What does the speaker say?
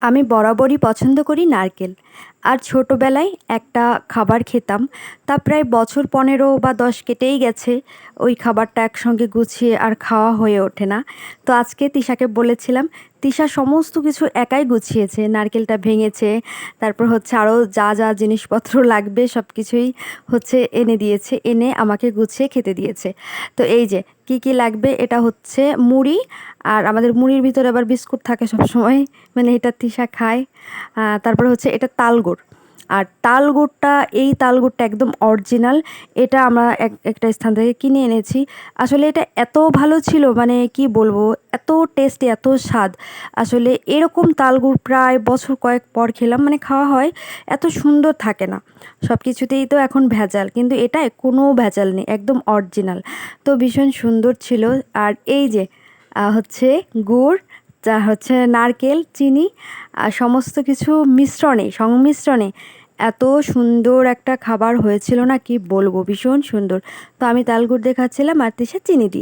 আমি বরাবরই পছন্দ করি নারকেল। আর ছোটোবেলায় একটা খাবার খেতাম। তা প্রায় বছর ১৫ বা ১০ কেটেই গেছে। ওই খাবারটা একসঙ্গে গুছিয়ে আর খাওয়া হয়ে ওঠে না। তো আজকে তিশাকে বলেছিলাম, তিশা সমস্ত কিছু একাই গুছিয়েছে। নারকেলটা ভেঙেছে, তারপর হচ্ছে আরও যা, যা জিনিসপত্র লাগবে সবকিছুই হচ্ছে এনে দিয়েছে। এনে আমাকে গুছিয়ে খেতে দিয়েছে। তো এই যে কী লাগবে, এটা হচ্ছে মুড়ি, আর আমাদের মুড়ির ভিতরে আবার বিস্কুট থাকে সবসময়। মানে এটা তিশা খায়। তারপরে হচ্ছে এটা তালগুড়। আর তালগুড়টা, এই তালগুড়টা একদম অরিজিনাল। এটা আমরা একটা স্থান থেকে কিনে এনেছি। আসলে এটা এত ভালো ছিল, মানে কি বলবো, এত টেস্টি, এত স্বাদ। আসলে এরকম তালগুড় প্রায় বছর কয়েক পর খেলাম, মানে খাওয়া হয়, এত সুন্দর থাকে না। সব কিছুতেই তো এখন ভেজাল, কিন্তু এটায় কোনো ভেজাল নেই, একদম অরিজিনাল। তো ভীষণ সুন্দর ছিল। আর এই যে হচ্ছে গুড়, যা হচ্ছে নারকেল, চিনি আর সমস্ত কিছু সংমিশ্রণে এত সুন্দর একটা খাবার হয়েছিল না, কি বলবো, ভীষণ সুন্দর। তো আমি তাল গুড় দিয়ে খাচ্ছিলাম আর তিশা চিনি দিয়ে।